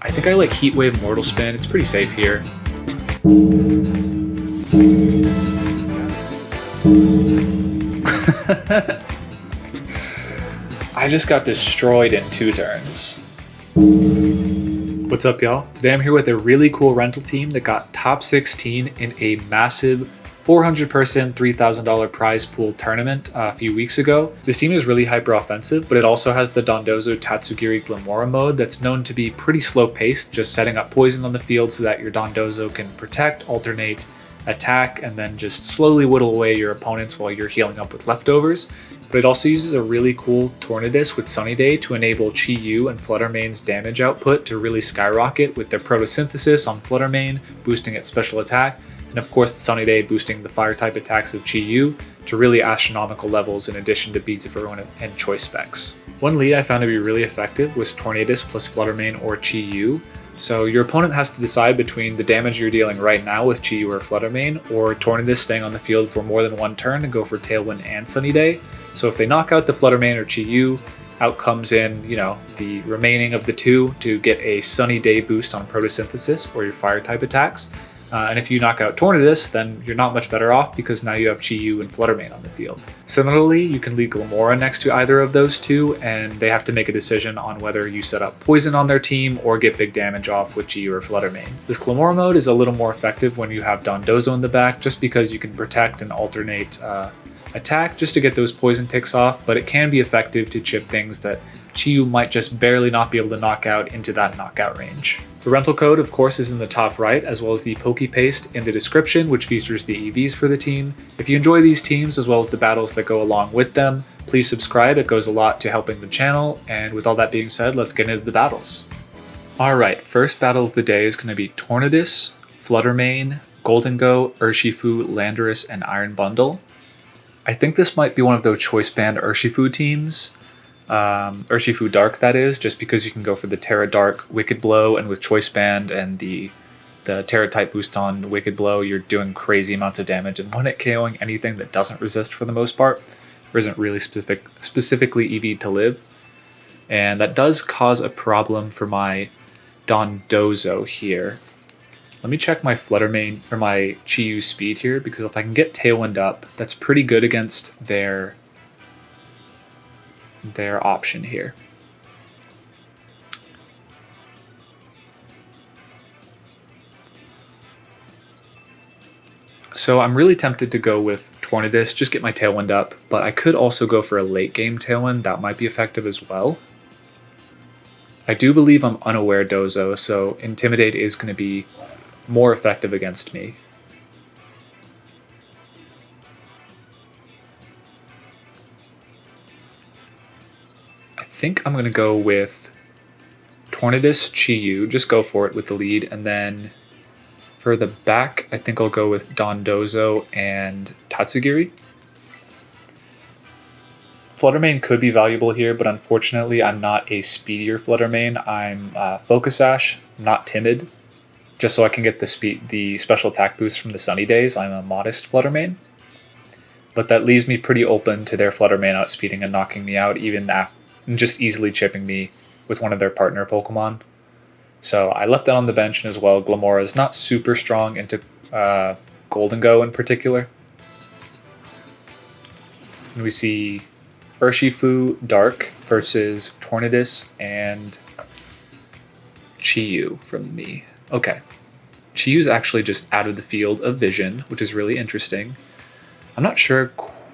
I think I like Heat Wave Mortal Spin. It's pretty safe here. I just got destroyed in 2 turns. What's up, y'all? Today I'm here with a really cool rental team that got top 16 in a massive 400-person, $3,000 prize pool tournament a few weeks ago. This team is really hyper offensive, but it also has the Dondozo Tatsugiri Glimmora mode that's known to be pretty slow paced, just setting up poison on the field so that your Dondozo can protect, alternate, attack, and then just slowly whittle away your opponents while you're healing up with leftovers. But it also uses a really cool Tornadus with Sunny Day to enable Chi-Yu and Flutter Mane's damage output to really skyrocket with their photosynthesis on Flutter Mane, boosting its special attack, and of course the Sunny Day boosting the fire type attacks of Chi-Yu to really astronomical levels in addition to Beads of Ruin and choice specs. One lead I found to be really effective was Tornadus plus Flutter Mane or Chi-Yu. So your opponent has to decide between the damage you're dealing right now with Chi-Yu or Flutter Mane, or Tornadus staying on the field for more than 1 turn and go for Tailwind and Sunny Day. So if they knock out the Flutter Mane or Chi-Yu, out comes in, the remaining of the 2 to get a Sunny Day boost on photosynthesis or your fire type attacks. And if you knock out Tornadus, then you're not much better off because now you have Chi-Yu and Flutter Mane on the field. Similarly, you can lead Glimmora next to either of those 2, and they have to make a decision on whether you set up poison on their team or get big damage off with Chi-Yu or Flutter Mane. This Glimmora mode is a little more effective when you have Dondozo in the back, just because you can protect and alternate attack just to get those poison ticks off, but it can be effective to chip things that Chi-Yu might just barely not be able to knock out into that knockout range. The rental code, of course, is in the top right, as well as the Pokepaste in the description, which features the EVs for the team. If you enjoy these teams, as well as the battles that go along with them, please subscribe. It goes a lot to helping the channel. And with all that being said, let's get into the battles. Alright, first battle of the day is going to be Tornadus, Flutter Mane, Goldengo, Urshifu, Landorus, and Iron Bundle. I think this might be one of those choice banned Urshifu teams. Urshifu Dark, that is, just because you can go for the Terra Dark Wicked Blow, and with Choice Band and the Terra type boost on Wicked Blow, you're doing crazy amounts of damage and 1-hit KOing anything that doesn't resist for the most part, or isn't really specifically EV to live. And that does cause a problem for my Dondozo here. Let me check my Flutter Mane or my Chi-Yu speed here, because if I can get Tailwind up, that's pretty good against their option here. So I'm really tempted to go with Tornadus, just get my Tailwind up, but I could also go for a late game Tailwind. That might be effective as well. I do believe I'm unaware Dozo, so Intimidate is going to be more effective against me. I think I'm going to go with Tornadus, Chi-Yu, just go for it with the lead, and then for the back, I think I'll go with Dondozo and Tatsugiri. Flutter Mane could be valuable here, but unfortunately I'm not a speedier Flutter Mane. I'm Focus Sash, not Timid, just so I can get the special attack boost from the Sunny Days. I'm a modest Flutter Mane. But that leaves me pretty open to their Flutter Mane outspeeding and knocking me out, even and just easily chipping me with one of their partner Pokemon. So I left that on the bench, and as well, Glimmora is not super strong into Goldengo in particular. And we see Urshifu Dark versus Tornadus and Chi-Yu from me. Okay. Chi-Yu's actually just out of the field of vision, which is really interesting. I'm not sure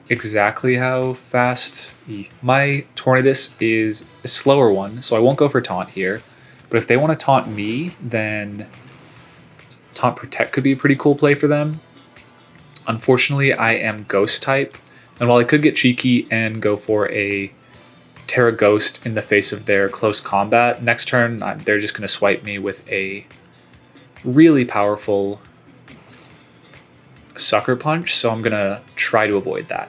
exactly how fast my Tornadus is a slower one, so I won't go for Taunt here. But if they want to taunt me, then Taunt Protect could be a pretty cool play for them. Unfortunately, I am Ghost type, and while I could get cheeky and go for a Terra Ghost in the face of their close combat, next turn they're just going to swipe me with a really powerful Sucker Punch, so I'm going to try to avoid that.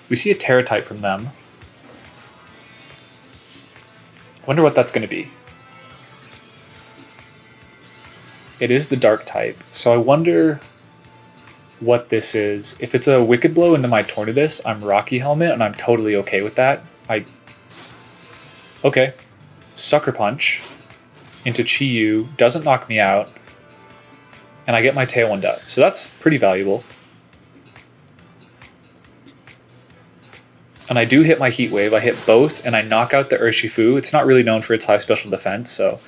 We see a Terra type from them. Wonder what that's going to be. It is the Dark type, so I wonder what this is. If it's a Wicked Blow into my Tornadus, I'm Rocky Helmet, and I'm totally okay with that. Okay. Sucker Punch. into Chi-Yu, doesn't knock me out, and I get my Tailwind up. So that's pretty valuable. And I do hit my Heat Wave. I hit both, and I knock out the Urshifu. It's not really known for its high special defense, so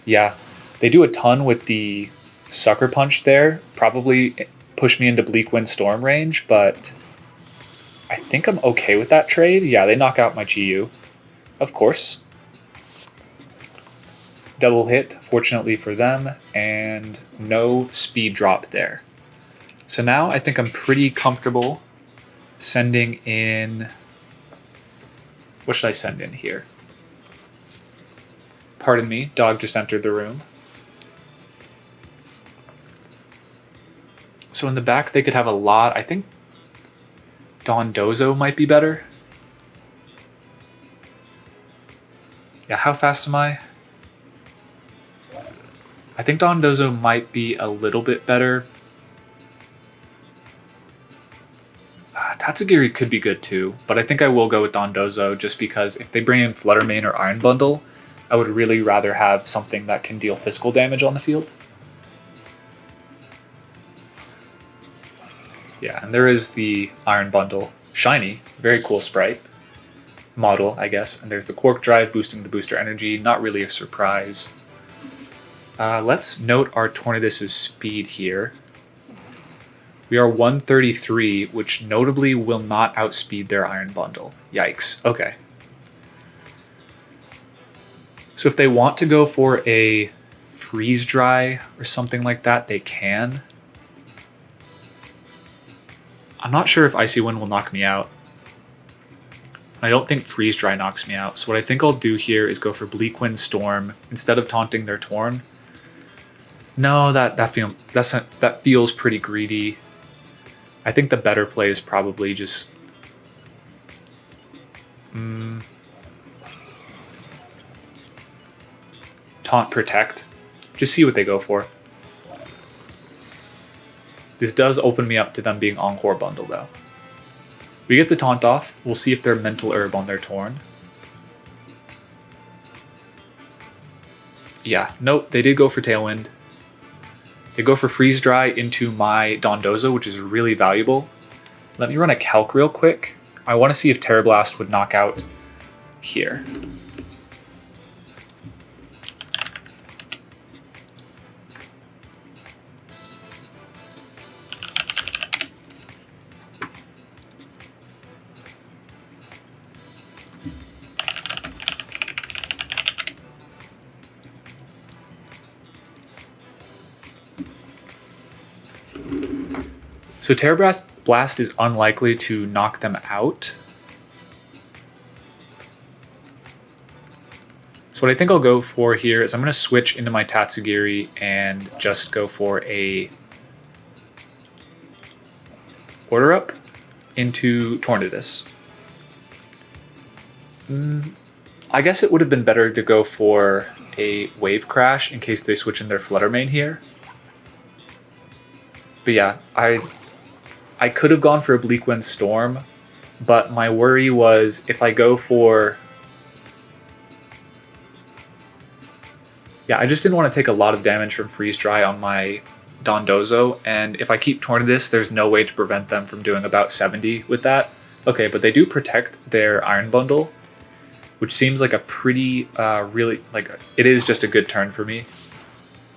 yeah. They do a ton with the Sucker Punch there. Probably push me into Bleak Wind Storm range, but I think I'm okay with that trade. Yeah, they knock out my Chi-Yu, of course. Double hit, fortunately for them, and no speed drop there. So now I think I'm pretty comfortable sending in... What should I send in here? Pardon me, dog just entered the room. So in the back, they could have a lot. I think Dondozo might be better. Yeah, how fast am I? I think Dondozo might be a little bit better. Tatsugiri could be good too, but I think I will go with Dondozo just because if they bring in Flutter Mane or Iron Bundle, I would really rather have something that can deal physical damage on the field. Yeah, and there is the Iron Bundle. Shiny, very cool sprite. Model, I guess. And there's the Quark Drive boosting the booster energy. Not really a surprise. Let's note our Tornadus' speed here. We are 133, which notably will not outspeed their Iron Bundle. Yikes. Okay. So if they want to go for a Freeze Dry or something like that, they can. I'm not sure if Icy Wind will knock me out. I don't think Freeze Dry knocks me out. So what I think I'll do here is go for Bleak Wind Storm instead of taunting their Torn. No, that feels pretty greedy. I think the better play is probably just... Taunt Protect. Just see what they go for. This does open me up to them being Encore Bundle, though. We get the Taunt off. We'll see if they're Mental Herb on their Torn. Yeah, nope, they did go for Tailwind. They go for Freeze Dry into my Dondozo, which is really valuable. Let me run a calc real quick. I want to see if Terra Blast would knock out here. So Terra Blast is unlikely to knock them out. So what I think I'll go for here is I'm going to switch into my Tatsugiri and just go for a Order Up into Tornadus. I guess it would have been better to go for a Wave Crash in case they switch in their Flutter Mane here. But yeah, I could have gone for a Bleak Wind Storm, but my worry was if I go for... Yeah, I just didn't want to take a lot of damage from Freeze Dry on my Dondozo, and if I keep Tornadus, there's no way to prevent them from doing about 70 with that. Okay, but they do protect their Iron Bundle, which seems like a pretty, it is just a good turn for me.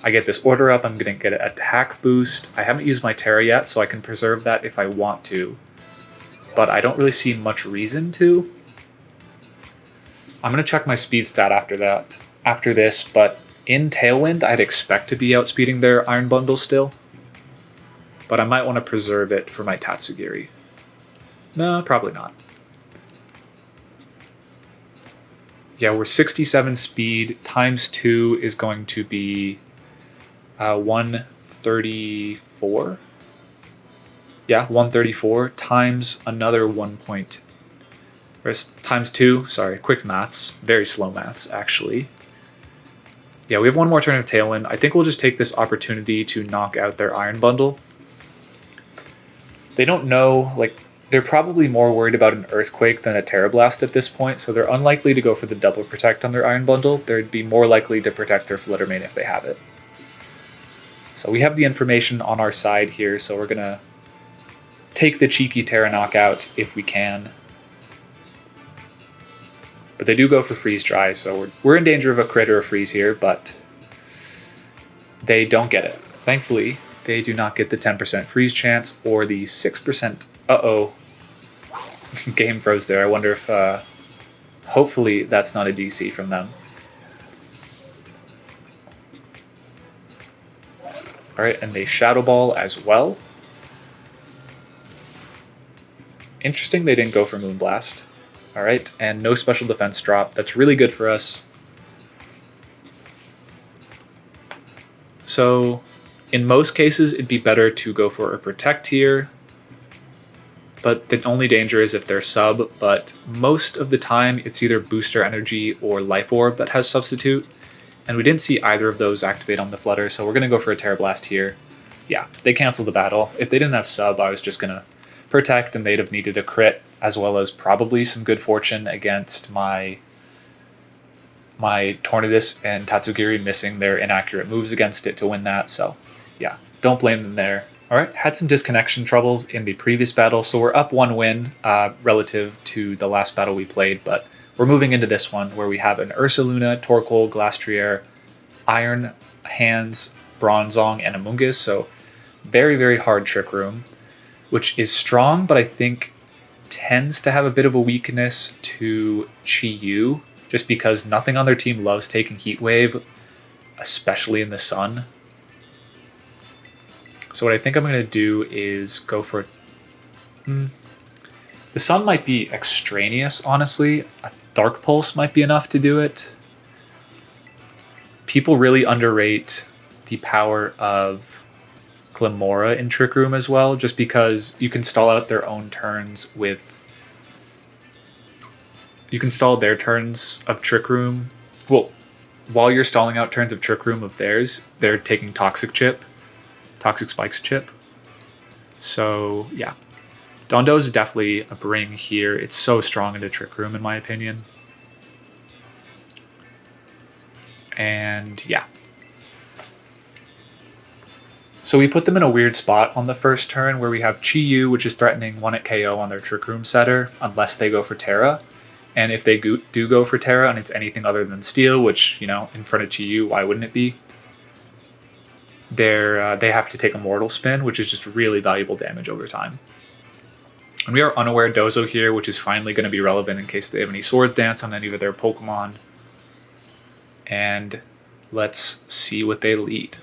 I get this Order Up, I'm going to get an attack boost. I haven't used my Terra yet, so I can preserve that if I want to. But I don't really see much reason to. I'm going to check my speed stat after this, but in Tailwind, I'd expect to be outspeeding their Iron Bundle still. But I might want to preserve it for my Tatsugiri. No, probably not. Yeah, we're 67 speed, times 2 is going to be 134. Yeah, 134 times another times 2. Sorry, quick maths. Very slow maths, actually. Yeah, we have one more turn of Tailwind. I think we'll just take this opportunity to knock out their Iron Bundle. They don't know, they're probably more worried about an Earthquake than a Terra Blast at this point, so they're unlikely to go for the double protect on their Iron Bundle. They'd be more likely to protect their Flutter Mane if they have it. So we have the information on our side here, so we're going to take the cheeky Terra knockout if we can. But they do go for Freeze Dry, so we're in danger of a crit or a freeze here, but they don't get it. Thankfully, they do not get the 10% freeze chance or the 6%. Uh-oh. Game froze there. I wonder if, hopefully that's not a DC from them. Alright, and they Shadow Ball as well. Interesting they didn't go for Moonblast. Alright, and no special defense drop. That's really good for us. So, in most cases, it'd be better to go for a Protect here. But the only danger is if they're sub, but most of the time it's either Booster Energy or Life Orb that has Substitute. And we didn't see either of those activate on the Flutter, so we're going to go for a Terra Blast here. Yeah, they canceled the battle. If they didn't have sub, I was just going to protect, and they'd have needed a crit, as well as probably some good fortune against my Tornadus and Tatsugiri missing their inaccurate moves against it to win that, so yeah, don't blame them there. Alright, had some disconnection troubles in the previous battle, so we're up 1 win relative to the last battle we played, but we're moving into this one where we have an Ursaluna, Torkoal, Glastrier, Iron Hands, Bronzong, and Amoonguss, so very, very hard Trick Room, which is strong, but I think tends to have a bit of a weakness to Chi-Yu, just because nothing on their team loves taking Heat Wave, especially in the sun. So what I think I'm going to do is go for... The sun might be extraneous, honestly. A Dark Pulse might be enough to do it. People really underrate the power of Glimmora in Trick Room as well, just because you can stall out their own turns with... You can stall their turns of Trick Room. Well, while you're stalling out turns of Trick Room of theirs, they're taking Toxic Spikes Chip. So, yeah. Dondozo is definitely a bring here. It's so strong into Trick Room, in my opinion. And, yeah. So we put them in a weird spot on the first turn where we have Chi-Yu, which is threatening 1 at KO on their Trick Room setter, unless they go for Terra. And if they do go for Terra and it's anything other than Steel, which, you know, in front of Chi-Yu, why wouldn't it be? They have to take a Mortal Spin, which is just really valuable damage over time. And we are unaware Dozo here, which is finally going to be relevant in case they have any Swords Dance on any of their Pokemon. And let's see what they lead.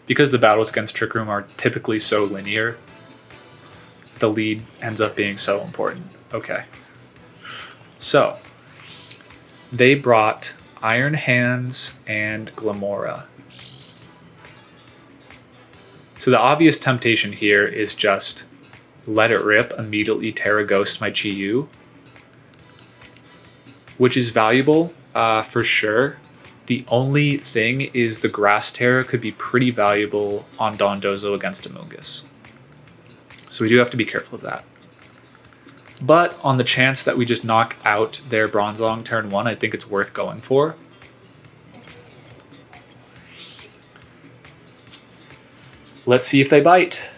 Because the battles against Trick Room are typically so linear, the lead ends up being so important. Okay. So, they brought Iron Hands and Glimmora. So the obvious temptation here is just let it rip, immediately Terra Ghost my Chi-Yu, which is valuable for sure. The only thing is the Grass Terra could be pretty valuable on Dondozo against Amoonguss. So we do have to be careful of that. But on the chance that we just knock out their Bronzong turn 1, I think it's worth going for. Let's see if they bite.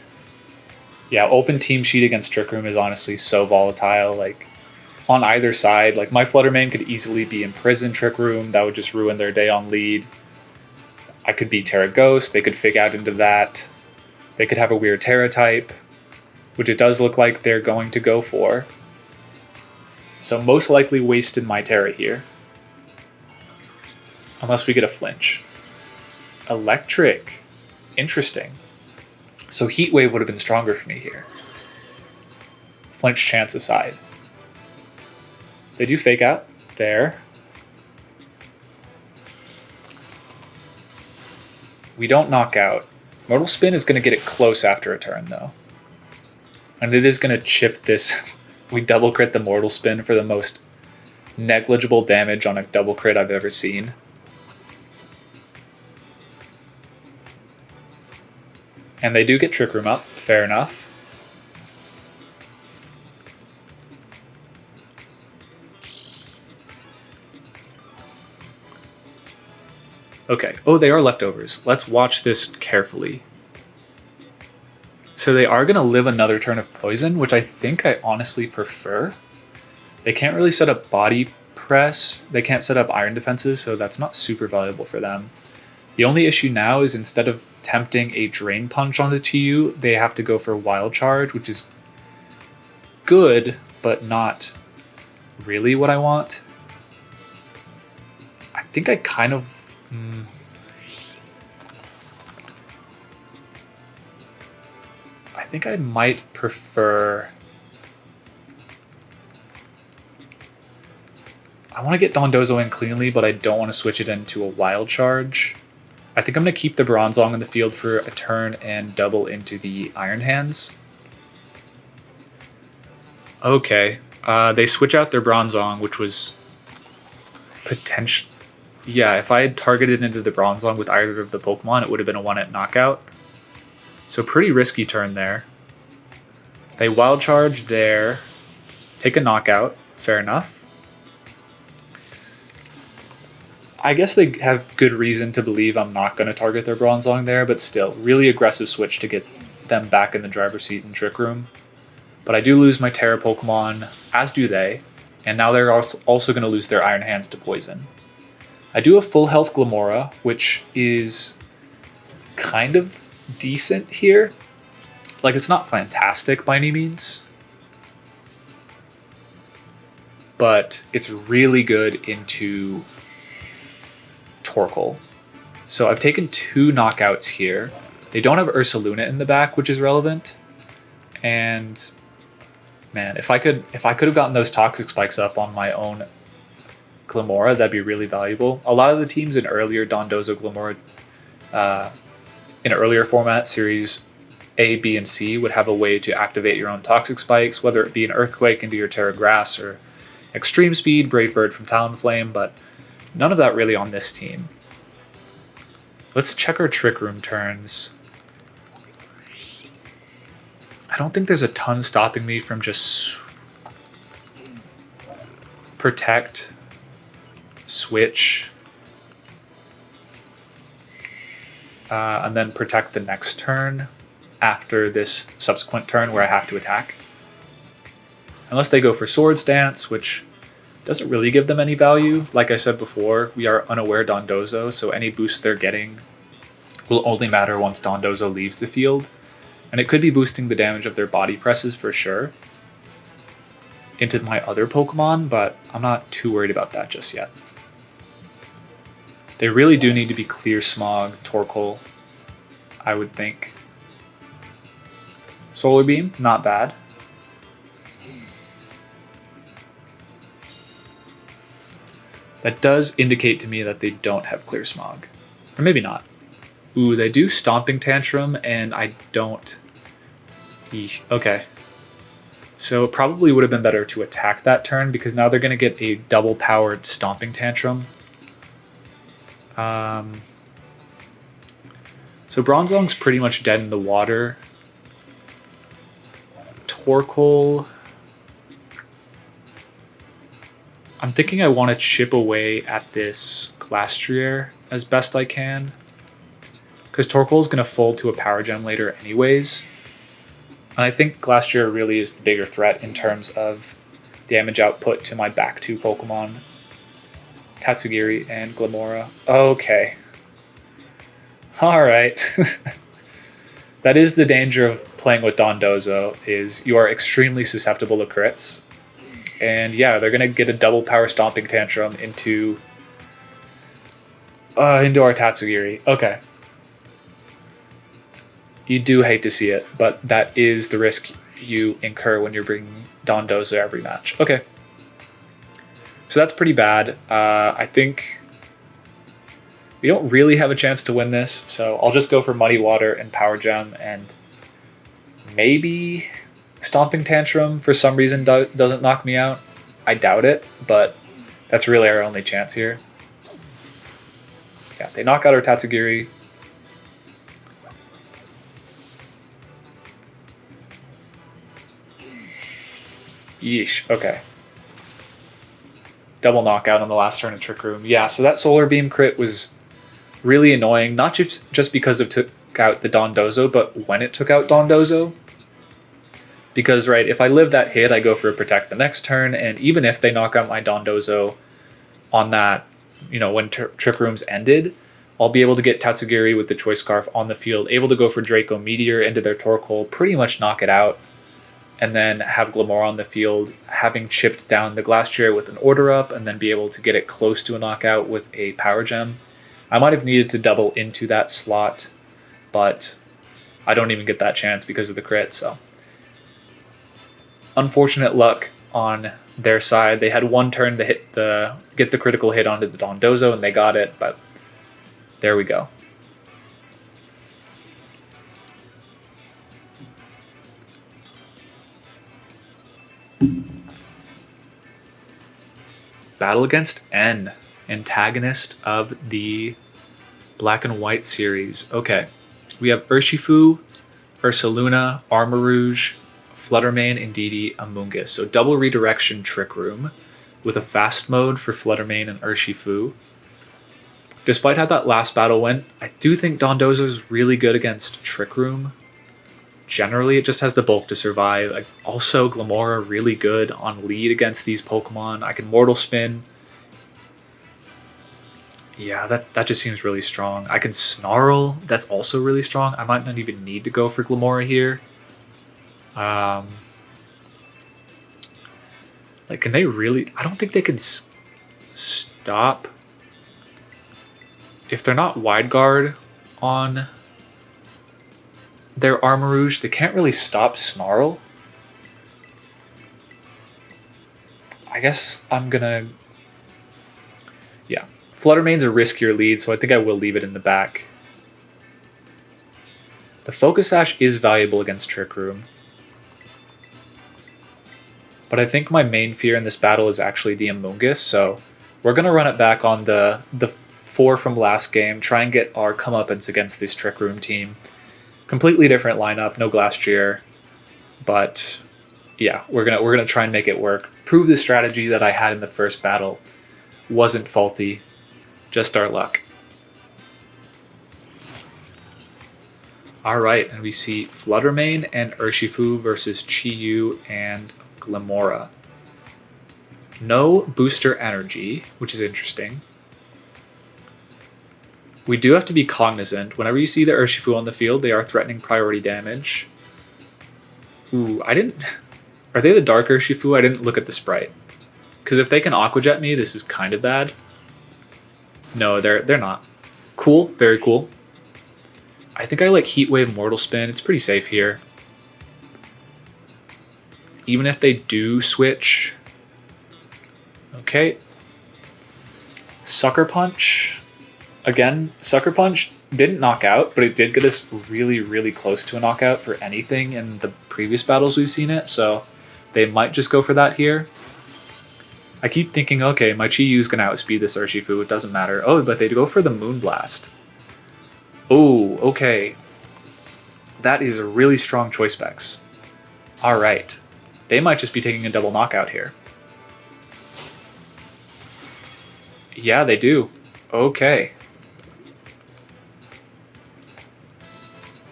Yeah, open team sheet against Trick Room is honestly so volatile. Like, on either side, like my Flutter Mane could easily be imprisoned Trick Room. That would just ruin their day on lead. I could be Terra Ghost. They could fig out into that. They could have a weird Terra type, which it does look like they're going to go for. So most likely wasted my Terra here. Unless we get a flinch. Electric. Interesting. So Heat Wave would have been stronger for me here. Flinch chance aside. They do fake out. There. We don't knock out. Mortal Spin is going to get it close after a turn, though. And it is going to chip this. We double crit the Mortal Spin for the most negligible damage on a double crit I've ever seen. And they do get Trick Room up. Fair enough. Okay. Oh, they are leftovers. Let's watch this carefully. So they are going to live another turn of poison, which I think I honestly prefer. They can't really set up body press. They can't set up iron defenses, so that's not super valuable for them. The only issue now is instead of tempting a Drain Punch onto Chi-Yu, they have to go for Wild Charge, which is good, but not really what I want. I think I kind of... I think I might prefer... I want to get Dondozo in cleanly, but I don't want to switch it into a Wild Charge. I think I'm going to keep the Bronzong in the field for a turn and double into the Iron Hands. Okay. They switch out their Bronzong, which was potential. Yeah, if I had targeted into the Bronzong with either of the Pokemon, it would have been a 1-hit knockout. So pretty risky turn there. They Wild Charge there. Take a knockout. Fair enough. I guess they have good reason to believe I'm not going to target their Bronzong there, but still, really aggressive switch to get them back in the driver's seat in Trick Room. But I do lose my Terra Pokemon, as do they, and now they're also going to lose their Iron Hands to Poison. I do have full health Glimmora, which is kind of decent here. Like, it's not fantastic by any means, but it's really good into Torkoal. So I've taken 2 knockouts here. They don't have Ursaluna in the back, which is relevant. And man, if I could have gotten those Toxic Spikes up on my own Glimmora, that'd be really valuable. A lot of the teams in earlier Dondozo Glimmora, in earlier format, Series A, B, and C, would have a way to activate your own Toxic Spikes, whether it be an Earthquake into your Terra Grass or Extreme Speed, Brave Bird from Talonflame, but none of that really on this team. Let's check our Trick Room turns. I don't think there's a ton stopping me from just Protect, Switch, and then Protect the next turn after this subsequent turn where I have to attack. Unless they go for Swords Dance, which doesn't really give them any value. Like I said before, we are unaware Dondozo, so any boost they're getting will only matter once Dondozo leaves the field. And it could be boosting the damage of their body presses for sure into my other Pokemon, but I'm not too worried about that just yet. They really do need to be Clear Smog, Torkoal, I would think. Solar Beam, not bad. That does indicate to me that they don't have Clear Smog. Or maybe not. Ooh, they do Stomping Tantrum, and I don't... Eesh. Okay. So it probably would have been better to attack that turn, because now they're going to get a double-powered Stomping Tantrum. So Bronzong's pretty much dead in the water. Torkoal... I'm thinking I want to chip away at this Glastrier as best I can, because Torkoal is going to fold to a Power Gem later anyways. And I think Glastrier really is the bigger threat in terms of damage output to my back 2 Pokemon, Tatsugiri and Glimmora. Okay. Alright. That is the danger of playing with Dondozo, is you are extremely susceptible to crits. And yeah, they're going to get a double power Stomping Tantrum into our Tatsugiri. Okay. You do hate to see it, but that is the risk you incur when you're bringing Dondozo every match. Okay. So that's pretty bad. I think we don't really have a chance to win this, so I'll just go for Muddy Water and Power Gem, and maybe Stomping Tantrum for some reason doesn't knock me out. I doubt it, but that's really our only chance here. Yeah, they knock out our Tatsugiri. Yeesh, okay. Double knockout on the last turn of Trick Room. Yeah, so that Solar Beam crit was really annoying, not just because it took out the Dondozo, but when it took out Dondozo. Because, right, if I live that hit, I go for a Protect the next turn, and even if they knock out my Dondozo on that, you know, when Trick Rooms ended, I'll be able to get Tatsugiri with the Choice Scarf on the field, able to go for Draco Meteor into their Torkoal, pretty much knock it out, and then have Glimmora on the field, having chipped down the Glastrier with an Order Up, and then be able to get it close to a knockout with a Power Gem. I might have needed to double into that slot, but I don't even get that chance because of the crit, so. Unfortunate luck on their side. They had one turn to get the critical hit onto the Dondozo, and they got it, but there we go. Battle against N, antagonist of the Black and White series. Okay, we have Urshifu, Ursaluna, Armarouge, Flutter Mane, Indeedee, Amoonguss. So double redirection Trick Room with a fast mode for Flutter Mane and Urshifu. Despite how that last battle went, I do think Dondozo is really good against Trick Room. Generally, it just has the bulk to survive. Also, Glimmora really good on lead against these Pokemon. I can Mortal Spin. Yeah, that just seems really strong. I can Snarl. That's also really strong. I might not even need to go for Glimmora here. Like, can they really... I don't think they can stop... If they're not Wide Guard on their Armarouge, they can't really stop Snarl. I guess I'm gonna... Yeah. Flutter Mane's a riskier lead, so I think I will leave it in the back. The Focus Sash is valuable against Trick Room. But I think my main fear in this battle is actually the Amoonguss, so we're going to run it back on the 4 from last game, try and get our comeuppance against this Trick Room team. Completely different lineup, no Glastrier, but yeah, we're gonna try and make it work. Prove the strategy that I had in the first battle wasn't faulty, just our luck. Alright, and we see Flutter Mane and Urshifu versus Chi-Yu and Glimmora. No booster energy, which is interesting. We do have to be cognizant. Whenever you see the Urshifu on the field, they are threatening priority damage. Ooh, I didn't... Are they the Dark Urshifu? I didn't look at the sprite. Because if they can Aqua Jet me, this is kind of bad. No, they're not. Cool, very cool. I think I like Heat Wave Mortal Spin. It's pretty safe here. Even if they do switch. Okay. Sucker Punch. Again, Sucker Punch didn't knock out, but it did get us really, really close to a knockout for anything in the previous battles we've seen it, so they might just go for that here. I keep thinking, okay, my Chi-Yu's going to outspeed this Urshifu, it doesn't matter. Oh, but they go for the Moonblast. Oh, okay. That is a really strong choice specs. Alright. They might just be taking a double knockout here. Yeah, they do. Okay.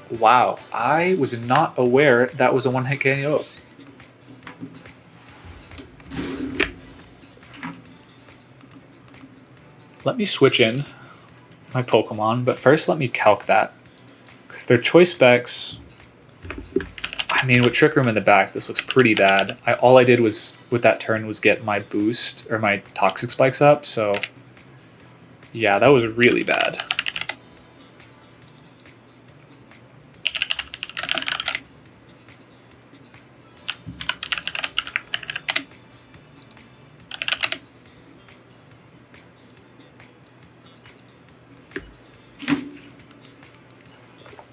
Wow, I was not aware that was a one-hit KO. Let me switch in my Pokemon, but first let me calc that. Because their choice specs... I mean, with Trick Room in the back, this looks pretty bad. All I did was, with that turn, was get my boost, or my Toxic Spikes up, so... Yeah, that was really bad.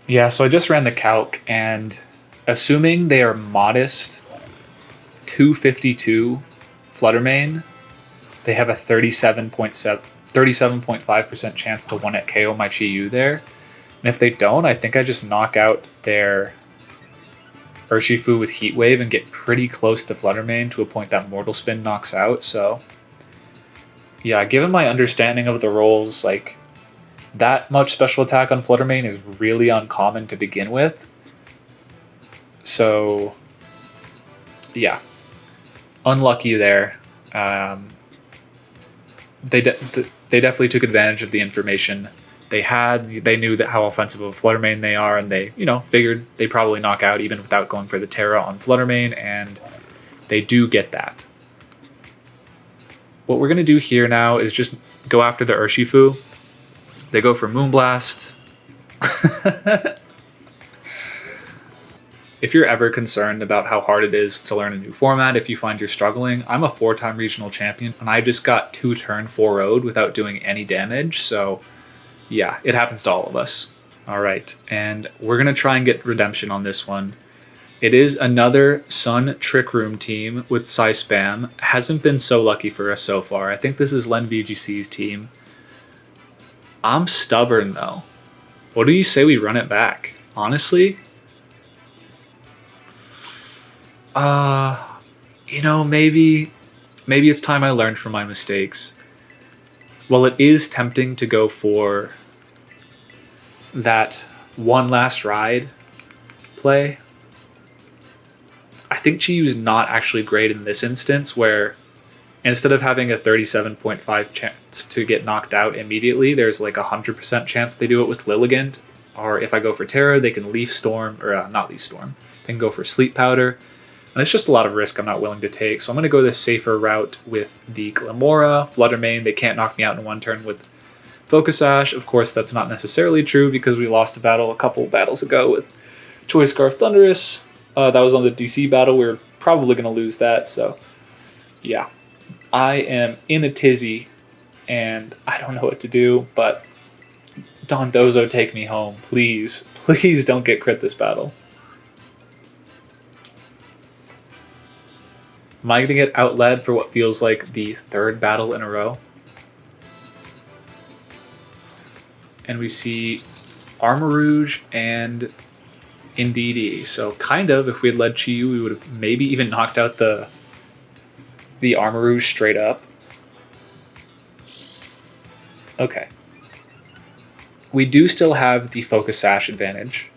Yeah, so I just ran the calc, and assuming they are modest 252 Flutter Mane, they have a 37.5% chance to 1-hit KO my Chi-Yu there. And if they don't, I think I just knock out their Urshifu with Heat Wave and get pretty close to Flutter Mane to a point that Mortal Spin knocks out. So yeah, given my understanding of the roles, like that much special attack on Flutter Mane is really uncommon to begin with. So yeah, unlucky there. They definitely took advantage of the information they had. They knew that how offensive of a Flutter Mane they are, and they, figured they probably knock out even without going for the Terra on Flutter Mane, and they do get that. What we're going to do here now is just go after the Urshifu. They go for Moonblast. If you're ever concerned about how hard it is to learn a new format, if you find you're struggling, I'm a 4-time regional champion, and I just got 2-turn 4-0'd without doing any damage, so yeah, it happens to all of us. Alright, and we're going to try and get redemption on this one. It is another Sun Trick Room team with Psy Spam. Hasn't been so lucky for us so far. I think this is Len VGC's team. I'm stubborn, though. What do you say we run it back? Honestly? Maybe it's time I learned from my mistakes. Well, it is tempting to go for that one last ride play. I think Chi-Yu is not actually great in this instance, where instead of having a 37.5 chance to get knocked out immediately, there's like a 100% chance they do it with Lilligant. Or if I go for Terra, they can Leaf Storm, or not Leaf Storm. They can go for Sleep Powder. And it's just a lot of risk I'm not willing to take. So I'm going to go the safer route with the Glimmora, Flutter Mane. They can't knock me out in one turn with Focus Sash. Of course, that's not necessarily true because we lost a battle a couple battles ago with Toy Scarf Thunderous. That was on the DC battle. We were probably going to lose that. So yeah, I am in a tizzy and I don't know what to do. But Dondozo, take me home. Please, please don't get crit this battle. Am I going to get outled for what feels like the 3rd battle in a row? And we see Armarouge and Indeedee. So kind of, if we had led Chi-Yu, we would have maybe even knocked out the Armarouge straight up. Okay. We do still have the Focus Sash advantage.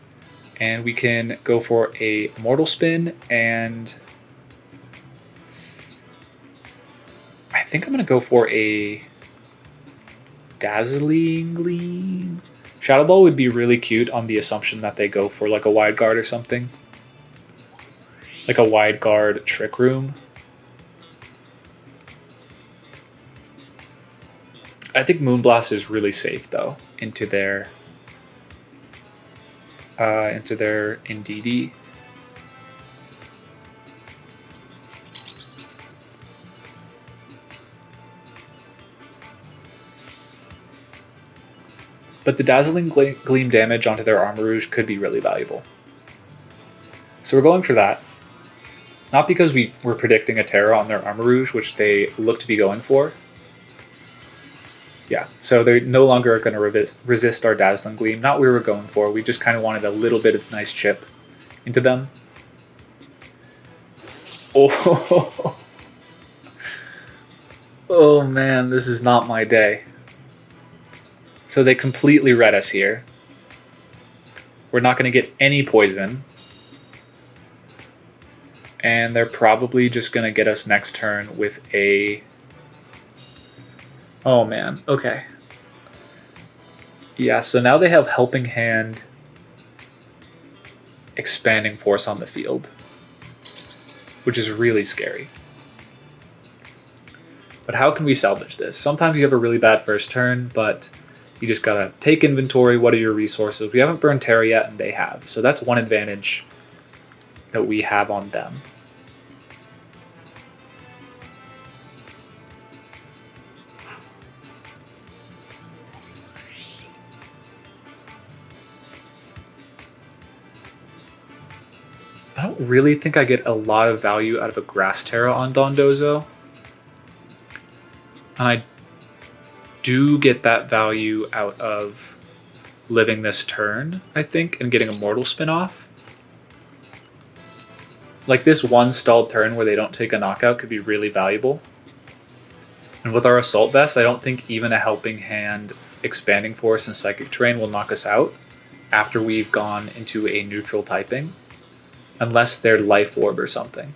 And we can go for a Mortal Spin, and I think I'm going to go for a Dazzling Gleam. Shadow Ball would be really cute on the assumption that they go for like a Wide Guard or something. Like a Wide Guard Trick Room. I think Moonblast is really safe though into their Indeedee. But the Dazzling Gleam damage onto their Armarouge could be really valuable. So we're going for that. Not because we were predicting a Terra on their Armarouge, which they look to be going for. Yeah, so they're no longer going to resist our Dazzling Gleam. Not what we were going for. We just kind of wanted a little bit of nice chip into them. Oh, oh man, this is not my day. So they completely read us here. We're not going to get any poison. And they're probably just going to get us next turn with a... Oh man, okay. Yeah, so now they have Helping Hand, Expanding Force on the field, which is really scary. But how can we salvage this? Sometimes you have a really bad first turn, but you just gotta take inventory. What are your resources? We haven't burned Terra yet, and they have. So that's one advantage that we have on them. I don't really think I get a lot of value out of a Grass Terra on Dondozo. And I do get that value out of living this turn, I think, and getting a Mortal Spin off. Like this one stalled turn where they don't take a knockout could be really valuable. And with our Assault Vest, I don't think even a Helping Hand, Expanding Force, and Psychic Terrain will knock us out after we've gone into a neutral typing. Unless they're Life Orb or something.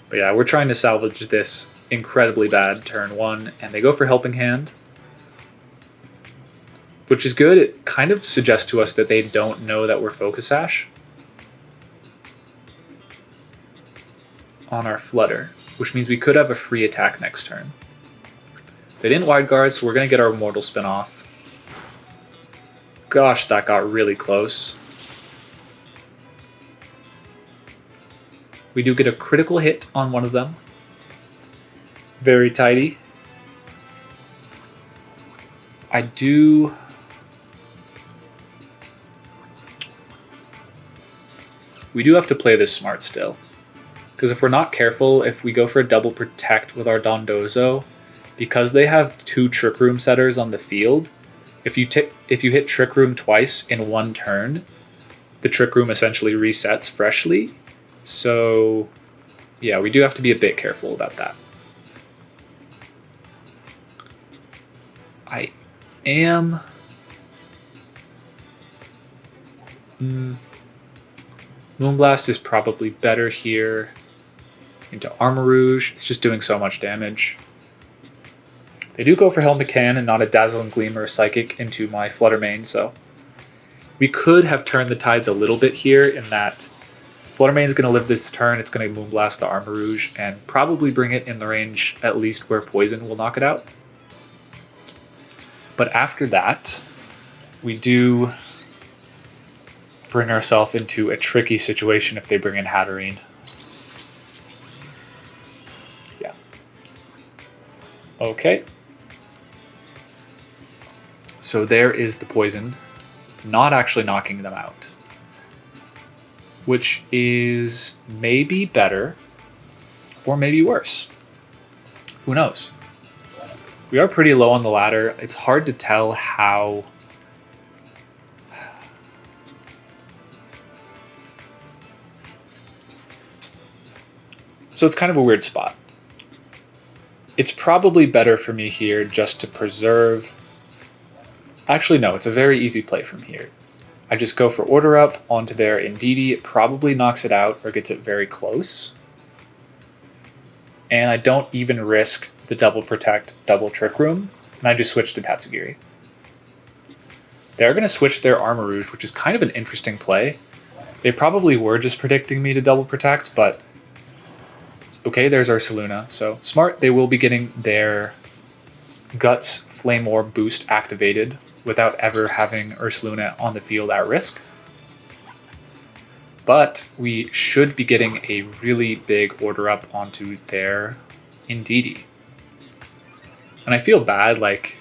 But yeah, we're trying to salvage this incredibly bad turn 1, and they go for Helping Hand. Which is good. It kind of suggests to us that they don't know that we're Focus Sash on our Flutter, which means we could have a free attack next turn. They didn't Wide Guard, so we're going to get our Mortal Spin off. Gosh, that got really close. We do get a critical hit on one of them. Very tidy. We do have to play this smart still. Because if we're not careful, if we go for a double protect with our Dondozo, because they have 2 Trick Room setters on the field, if you hit Trick Room twice in one turn, the Trick Room essentially resets freshly. So, yeah, we do have to be a bit careful about that. I am... Moonblast is probably better here. Into Armor Rouge. It's just doing so much damage. They do go for Helmet Cannon and not a Dazzling Gleam or a Psychic into my Flutter Mane, so we could have turned the tides a little bit here in that Flutter Mane is going to live this turn. It's going to Moonblast the Armor Rouge and probably bring it in the range at least where Poison will knock it out. But after that, we do bring ourselves into a tricky situation if they bring in Hatterene. Yeah. Okay. So there is the Poison, not actually knocking them out. Which is maybe better, or maybe worse. Who knows? We are pretty low on the ladder. It's hard to tell how... So it's kind of a weird spot. It's probably better for me here just to preserve... Actually, no, it's a very easy play from here. I just go for Order Up onto their Indeedee. It probably knocks it out or gets it very close. And I don't even risk the double protect, double Trick Room, and I just switch to Tatsugiri. They're going to switch their Armor Rouge, which is kind of an interesting play. They probably were just predicting me to double protect, but okay, there's Ursaluna. So smart, they will be getting their Guts Flame Orb boost activated without ever having Ursaluna on the field at risk. But we should be getting a really big Order Up onto their Indeedee. And I feel bad, like,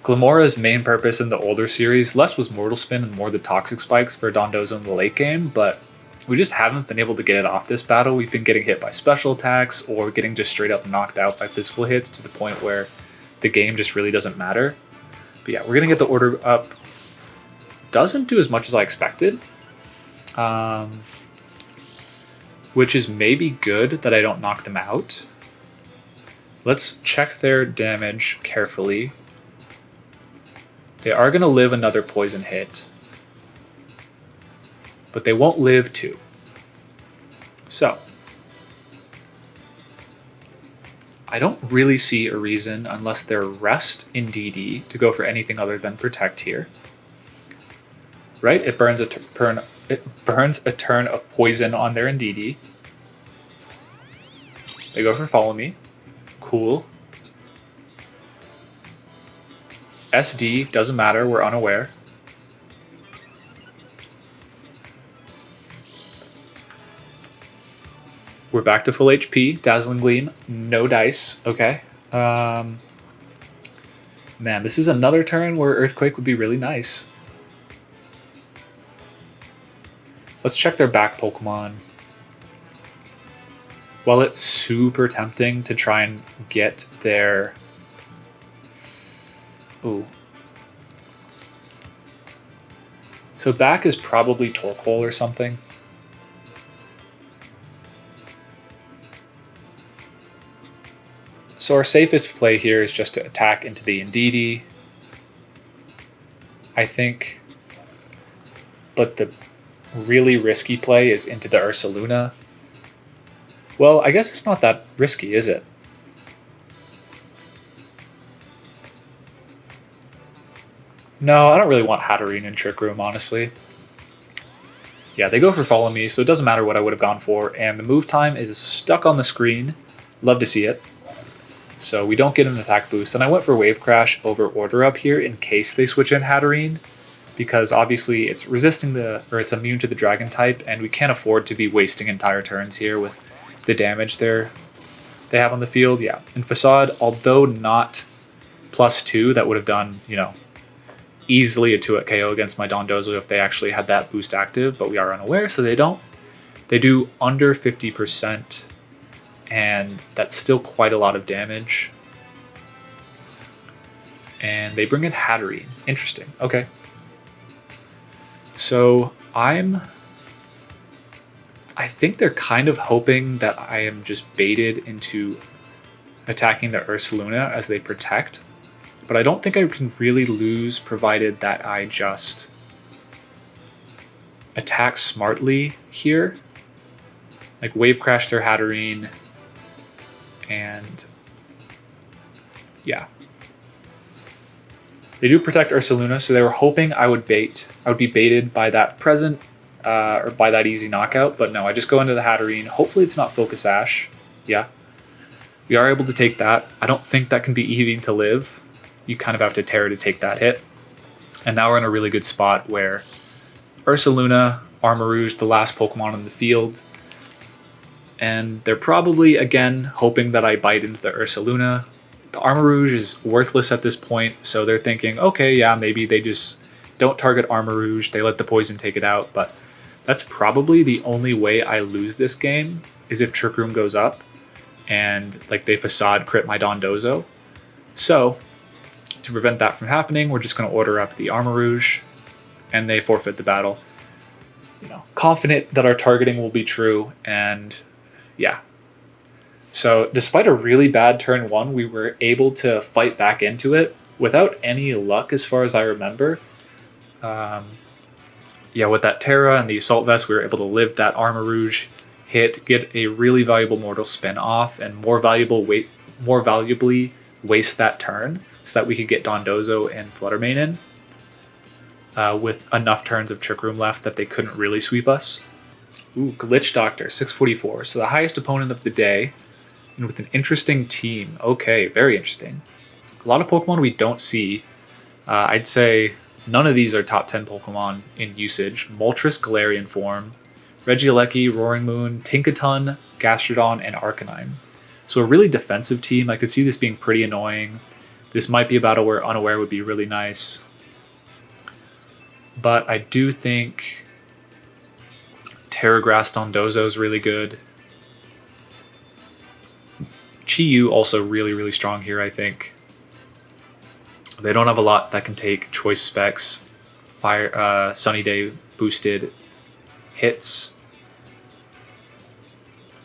Glimmora's main purpose in the older series, less was Mortal Spin and more the Toxic Spikes for Dondozo in the late game, but we just haven't been able to get it off this battle. We've been getting hit by special attacks or getting just straight up knocked out by physical hits to the point where the game just really doesn't matter. But yeah, we're going to get the Order Up. Doesn't do as much as I expected. Which is maybe good that I don't knock them out. Let's check their damage carefully. They are going to live another poison hit. But they won't live 2. So, I don't really see a reason, unless they're Rest Indeedee, to go for anything other than Protect here. Right? It burns a turn of poison on their Indeedee. They go for Follow Me. Cool. SD, doesn't matter, we're unaware. We're back to full HP. Dazzling Gleam, no dice. Okay. Man, this is another turn where Earthquake would be really nice. Let's check their back Pokemon. While it's super tempting to try and get their... Ooh. So back is probably Torkoal or something. So our safest play here is just to attack into the Indeedee, I think. But the really risky play is into the Ursaluna. Well, I guess it's not that risky, is it? No, I don't really want Hatterene in Trick Room, honestly. Yeah, they go for Follow Me, so it doesn't matter what I would have gone for. And the move time is stuck on the screen. Love to see it. So we don't get an attack boost. And I went for Wave Crash over Order Up here in case they switch in Hatterene, because obviously it's it's immune to the Dragon type, and we can't afford to be wasting entire turns here with the damage they have on the field. Yeah, and Facade, although not +2, that would have done, easily a 2-hit KO against my Dondozo if they actually had that boost active, but we are unaware, so they don't. They do under 50%, and that's still quite a lot of damage. And they bring in Hatterene. Interesting. Okay. So I think they're kind of hoping that I am just baited into attacking the Ursaluna as they protect. But I don't think I can really lose provided that I just attack smartly here. Like Wave Crash their Hatterene. And yeah. They do protect Ursaluna, so they were hoping I would be baited by that present, or by that easy knockout, but no, I just go into the Hatterene. Hopefully it's not Focus Sash. Yeah. We are able to take that. I don't think that can be easy to live. You kind of have to Terra to take that hit. And now we're in a really good spot where Ursaluna, Armarouge, the last Pokemon in the field, and they're probably, again, hoping that I bite into the Ursaluna. The Armarouge is worthless at this point, so they're thinking, okay, yeah, maybe they just don't target Armarouge, they let the poison take it out, but that's probably the only way I lose this game, is if Trick Room goes up, and they Facade crit my Dondozo. So, to prevent that from happening, we're just going to order up the Armarouge, and they forfeit the battle. Confident that our targeting will be true, and yeah. So despite a really bad turn 1, we were able to fight back into it without any luck as far as I remember. With that Terra and the Assault Vest, we were able to live that Armarouge hit, get a really valuable Mortal Spin off, and more valuably waste that turn so that we could get Dondozo and Flutter Mane in with enough turns of Trick Room left that they couldn't really sweep us. Ooh, Glitch Doctor, 644. So the highest opponent of the day, and with an interesting team. Okay, very interesting. A lot of Pokemon we don't see. I'd say none of these are top 10 Pokemon in usage. Moltres, Galarian form, Regieleki, Roaring Moon, Tinkaton, Gastrodon, and Arcanine. So a really defensive team. I could see this being pretty annoying. This might be a battle where Unaware would be really nice. But I do think Terragrass Dondozo is really good. Chi-Yu also really, really strong here, I think. They don't have a lot that can take Choice Specs, Sunny Day boosted hits.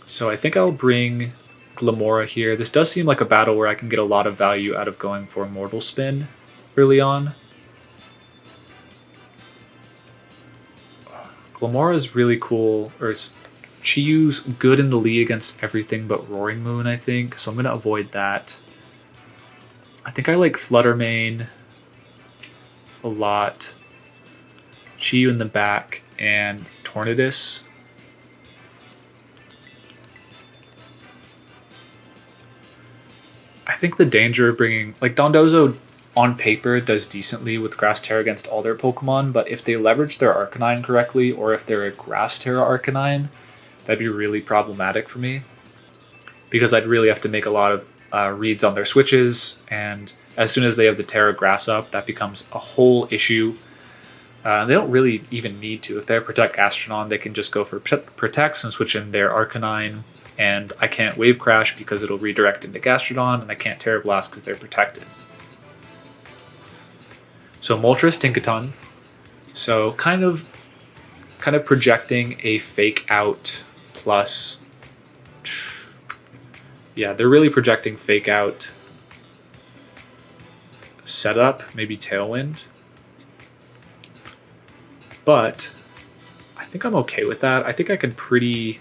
So I think I'll bring Glimmora here. This does seem like a battle where I can get a lot of value out of going for Mortal Spin early on. Glimmora is really cool, or Chi-Yu's good in the lead against everything but Roaring Moon, I think, so I'm going to avoid that. I think I like Flutter Mane a lot. Chi-Yu in the back, and Tornadus. I think the danger of bringing... Dondozo, on paper, does decently with Grass Terra against all their Pokemon, but if they leverage their Arcanine correctly, or if they're a Grass Terra Arcanine, that'd be really problematic for me. Because I'd really have to make a lot of reads on their switches, and as soon as they have the Terra Grass up, that becomes a whole issue. They don't really even need to. If they have Protect Gastrodon, they can just go for Protects and switch in their Arcanine, and I can't Wave Crash because it'll redirect into Gastrodon, and I can't Terra Blast because they're protected. So Moltres, Tinkaton, So kind of projecting a fake out plus. Yeah, they're really projecting fake out setup, maybe Tailwind. But I think I'm okay with that. I think I can pretty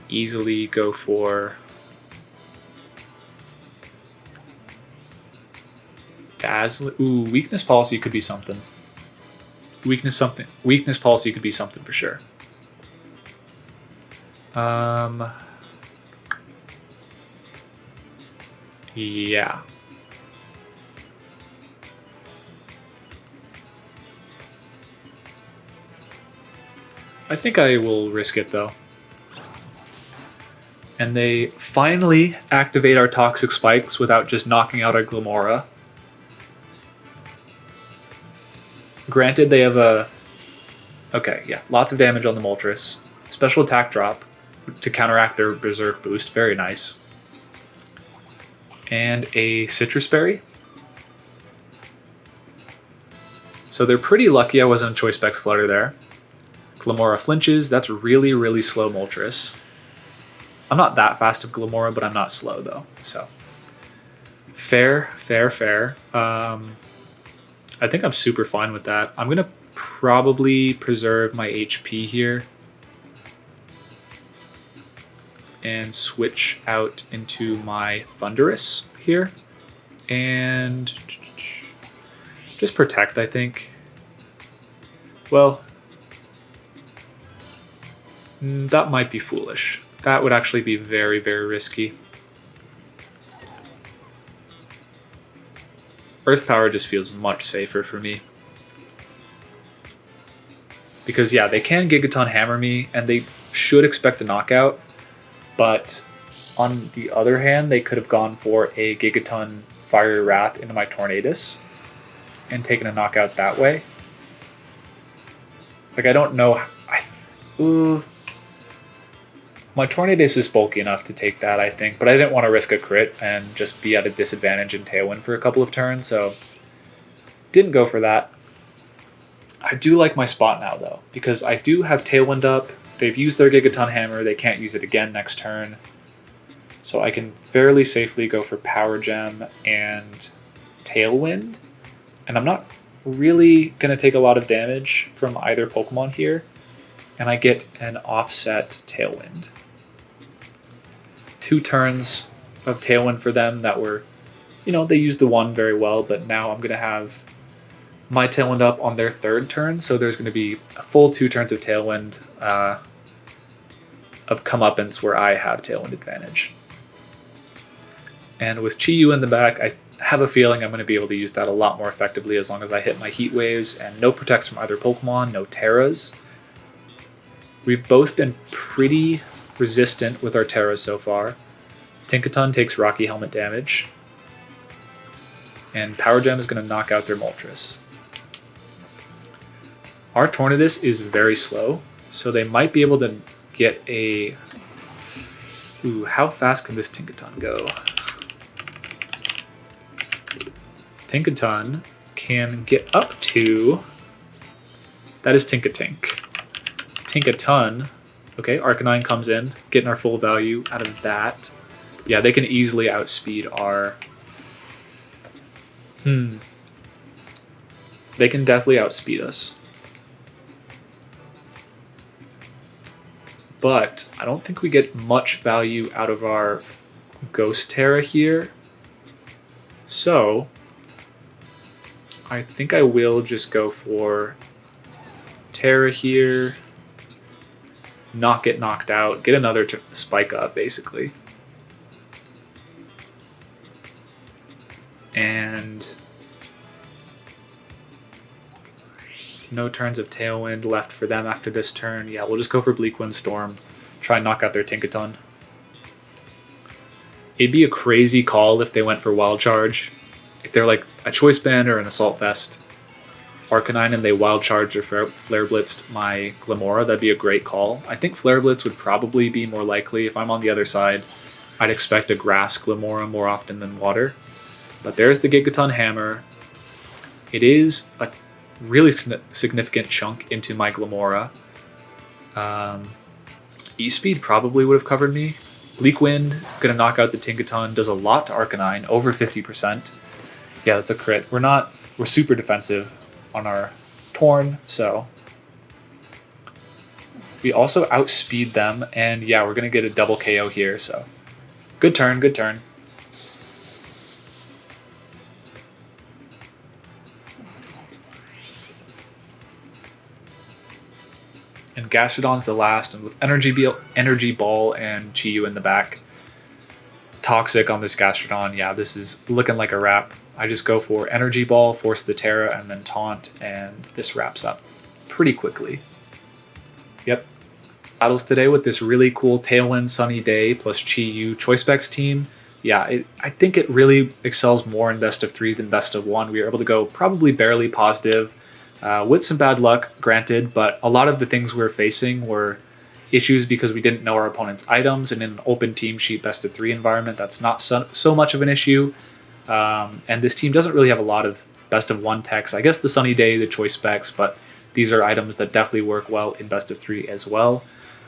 easily go for Dazzle. Ooh, weakness policy could be something. Weakness policy could be something for sure. Yeah. I think I will risk it though. And they finally activate our Toxic Spikes without just knocking out our Glimmora. Granted, they have a... Okay, yeah, lots of damage on the Moltres. Special attack drop to counteract their Berserk boost. Very nice. And a Citrus Berry. So they're pretty lucky I wasn't a Choice Specs Flutter there. Glimmora flinches. That's really, really slow Moltres. I'm not that fast of Glimmora, but I'm not slow though. So fair. I think I'm super fine with that. I'm gonna probably preserve my HP here and switch out into my Thunderous here and just protect, I think. Well, that might be foolish. That would actually be very, very risky. Earth Power just feels much safer for me. Because, yeah, they can Gigaton Hammer me, and they should expect a knockout. But on the other hand, they could have gone for a Gigaton Fiery Wrath into my Tornadus and taken a knockout that way. Like, I don't know. My Tornadus is bulky enough to take that, I think, but I didn't want to risk a crit and just be at a disadvantage in Tailwind for a couple of turns, so didn't go for that. I do like my spot now, though, because I do have Tailwind up. They've used their Gigaton Hammer. They can't use it again next turn. So I can fairly safely go for Power Gem and Tailwind. And I'm not really going to take a lot of damage from either Pokemon here. And I get an offset Tailwind. 2 turns of Tailwind for them that were, they used the one very well, but now I'm going to have my Tailwind up on their 3rd turn, so there's going to be a full 2 turns of Tailwind of comeuppance where I have Tailwind advantage. And with Chi-Yu in the back, I have a feeling I'm going to be able to use that a lot more effectively as long as I hit my Heat Waves and no protects from either Pokemon, no Terras. We've both been pretty resistant with our Terras so far. Tinkaton takes Rocky Helmet damage. And Power Gem is going to knock out their Moltres. Our Tornadus is very slow, so they might be able to get a... Ooh, how fast can this Tinkaton go? Tinkaton can get up to... That is Tinkatink. Tinkaton. Okay, Arcanine comes in, getting our full value out of that. Yeah, they can easily outspeed our... They can definitely outspeed us. But I don't think we get much value out of our Ghost Terra here. So I think I will just go for Terra here. Not get knocked out. Get another spike up, basically. And no turns of Tailwind left for them after this turn. Yeah, we'll just go for Bleak Wind Storm. Try and knock out their Tinkaton. It'd be a crazy call if they went for Wild Charge. If they're like a Choice Band or an Assault Vest Arcanine and they Wild Charged or Flare Blitzed my Glimmora, that'd be a great call. I think Flare Blitz would probably be more likely. If I'm on the other side, I'd expect a Grass Glimmora more often than Water. But there's the Gigaton Hammer. It is a really significant chunk into my Glimmora. E-Speed probably would have covered me. Bleak Wind, gonna knock out the Tinkaton, does a lot to Arcanine, over 50%. Yeah, that's a crit. We're super defensive on our Torn, so we also outspeed them, and yeah, we're gonna get a double KO here, so good turn, good turn. And Gastrodon's the last, and with Energy Ball and Chi-Yu in the back. Toxic on this Gastrodon. Yeah, this is looking like a wrap. I just go for Energy Ball, force the Terra, and then Taunt, and this wraps up pretty quickly. Yep. Battles today with this really cool Tailwind, Sunny Day, plus Chi-Yu Choice Specs team. Yeah, I think it really excels more in best of 3 than best of 1. We were able to go probably barely positive. With some bad luck, granted, but a lot of the things we were facing were issues because we didn't know our opponent's items, and in an open team sheet best of 3 environment, that's not so much of an issue. And this team doesn't really have a lot of best of 1 techs. I guess the Sunny Day, the Choice Specs, but these are items that definitely work well in best of 3 as well.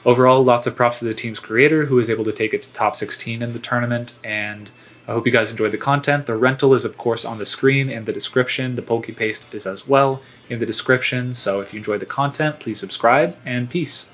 Overall, lots of props to the team's creator, who was able to take it to top 16 in the tournament, and I hope you guys enjoyed the content. The rental is, of course, on the screen and the description. The Poke Paste is as well in the description. So if you enjoyed the content, please subscribe, and peace.